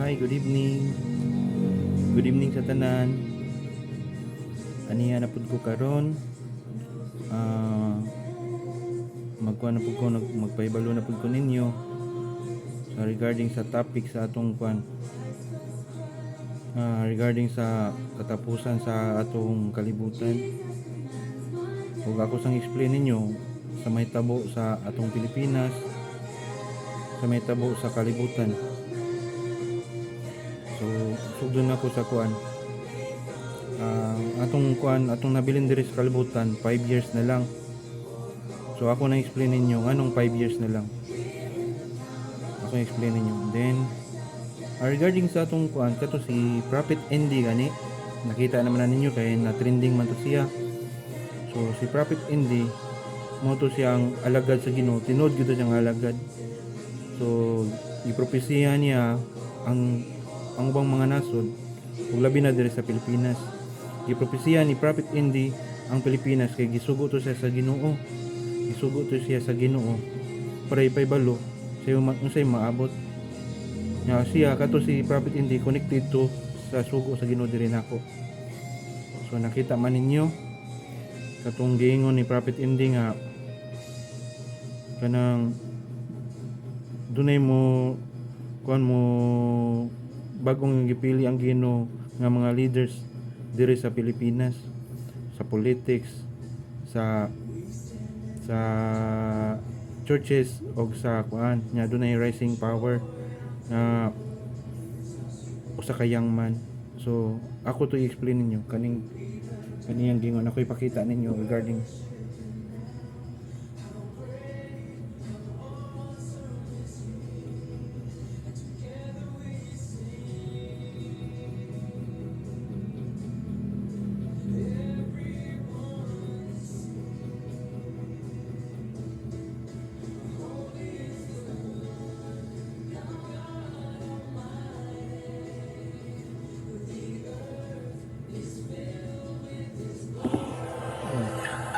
Hi, good evening. Good evening sa tanan. Aniya na pud ko karon. Magkuha na pud ko magpahibalo na pud ko ninyo sa regarding sa topic sa atong kuan. Regarding sa katapusan sa atong kalibutan. Ug ako sang explain ninyo sa may tabo sa atong Pilipinas, sa may tabo sa kalibutan. So, sugdon na ko sa kuan. Atong nabilin diri sa kalibutan 5 years na lang. So ako na explain ninyo anong 5 years na lang. Ako explain ninyo. Then regarding sa atong kuan kato si Prophet Andy gani. Nakita naman na ninyo kay na trending man to siya. So si Prophet Andy mo to siyang alagad sa Ginoo. Tinod gyud siyang alagad. So gipropesiya niya ang ubang mga nasod ug labi na diri sa Pilipinas. Gipropesiya ni Prophet Andy ang Pilipinas kay gisugo to siya sa Ginoo. Gisugo to siya sa Ginoo para ipahibalo sa unsay maabot. Nya siya kato si Prophet Andy connected to sa sugo sa Ginoo diri nako. So nakita man ninyo katong giingon ni Prophet Andy nga kanang dunay mo kuan mo bagong gipili ang Ginoo nga mga leaders diri sa Pilipinas, sa politics, sa churches o sa kuan nya dunay rising power na usa ka young man. So ako to i-explain ninyo kaniyang gingon ako ipakita ninyo regarding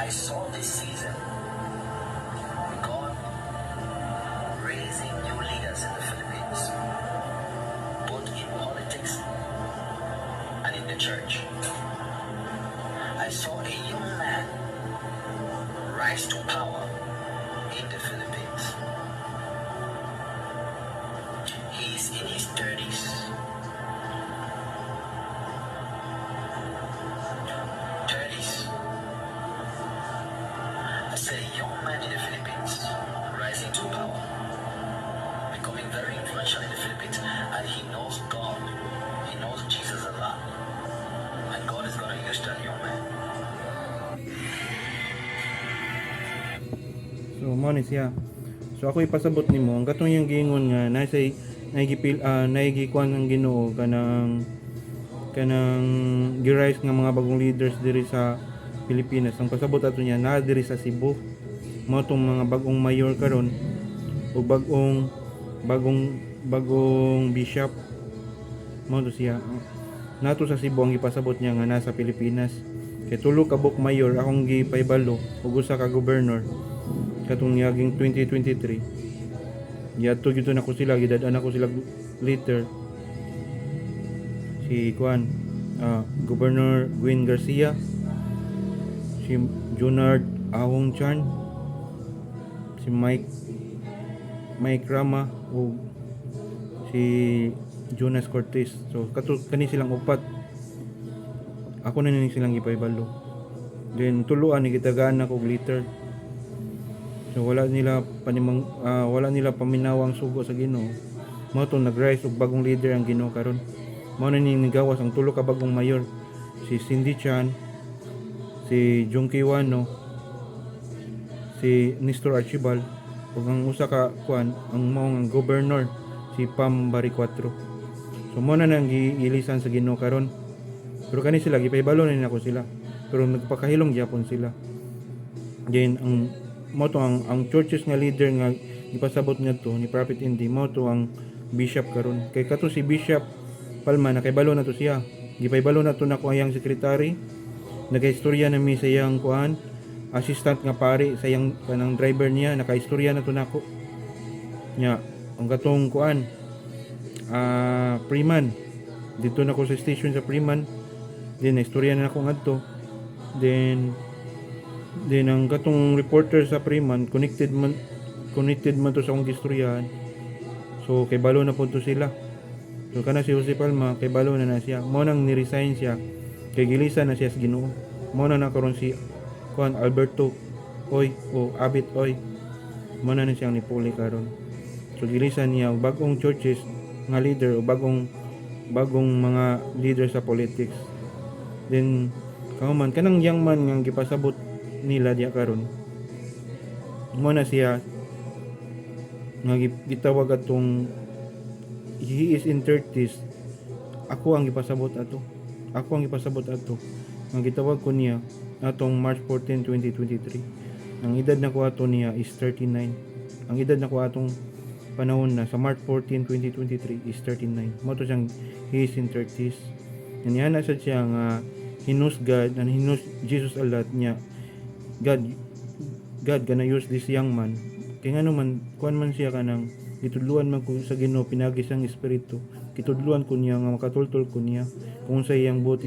I saw this season God raising new leaders in the Philippines, both in politics and in the church. I saw a young man rise to power in the Philippines. He is in his 30s. I said a young man in the Philippines rising to power, becoming very influential in the Philippines, and he knows God. He knows Jesus a lot. And God is going to use that young man. so mo ni siya. So ako ipasabot nimo ang katong yung giingon nga naigikuan ang Ginoo kanang gi-rise nga mga bagong leaders diri sa Pilipinas. Ang pasabot ato niya na diri sa Cebu mo tong mga bagong mayor karon o bagong bishop mo to siya nato sa Cebu ang ipasabot niya nga nasa Pilipinas. Kay tulo ka buk mayor akong gipahibalo ug usa ka governor katong niyaging 2023. Yato gyud na ko sila gidad-an ako sila later. Si Governor Gwen Garcia, si Junard Ahong Chan, si Mike Rama o si Jonas Cortez. So kani silang upat ako na nini silang ipahibalo. Then tuluan ni gitagaan ako later. So wala nila paminawang sugo sa Ginoo. Mao to nag-rise og bagong leader ang Ginoo karon. Mao na ning nigawas ang tulo ka bagong mayor, si Cindy Chan, si Junkie Wano, si Nestor Archibald, ug ang usa ka ang maong governor si Pam Baricotro. So mo na nang giilisan sa Ginoo karon. Pero kani sila gipahibalo na nako sila. Pero nagpakahilom gyapon sila. Then mo to ang churches nga leader nga ipasabot ngadto ni Prophet Andy mo to ang bishop karon. Kay kato si Bishop Palma nakaibalo na to siya. Gipahibalo na to nako ang secretary. Nagaistorya na mi sa iyang assistant nga pare sa iyang kanang driver niya nakaistorya na to nako. Nya ang katong Freeman. Dito na ko sa station sa Freeman. Then istorya na ako ngadto. Then ang katong reporter sa Freeman connected man to sa akong gistoryahan. So kay balo na po to sila. So kana si Jose Palma kay balo na siya. Mo nang ni-resign siya. Kay gilisan na siya sa Ginoo. Mo na karon si Juan Alberto Oy o Abit Oy. Mo na siyang nipuli karon. So gilisan niya og bagong churches nga leader o bagong mga leader sa politics. Then kauman kanang young man nga gipasabot nila diya karon. Mo na siya nga gitawag atong he is in 30s. Ako ang gipasabot ato. Ang gitawag ko niya atong March 14, 2023. Ang edad na ko ato niya is 39. Ang edad na ko atong panahon na sa March 14, 2023 is 39. Mo to siyang he is in 30s. Yan na siya nga hinus God and hinus Jesus a lot niya. God gonna use this young man. Kaya nga naman, kuan man siya kanang gitudluan man ko sa Ginoo pinagi siyang espiritu. Gitudluan ko niya nga makatultol ko niya kung sa iyang buot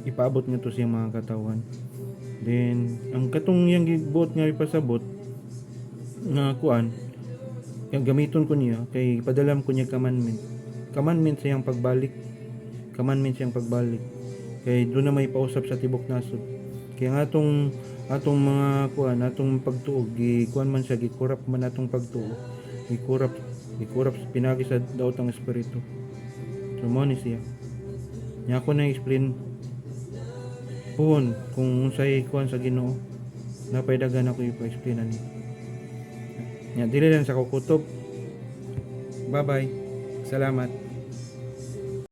ipaabot nga to siyang mga katawan. Then ang katong yang gibuot nga ipasabot nga kuan yang gamiton ko niya kay padalam ko niya commandment siyang pagbalik kay doon na may pausap sa tibok nasod. Kaya nga atong mga kuan atong pagtuog gikuan man siya gikurap man atong pagtuog gikurap pinagi sa daotang espiritu. So mo ni siya nya ako na explain kung unsay kuan sa Ginoo napay daghan ako ipa-explain ani nya dili lang sa kukutob. Bye bye, salamat.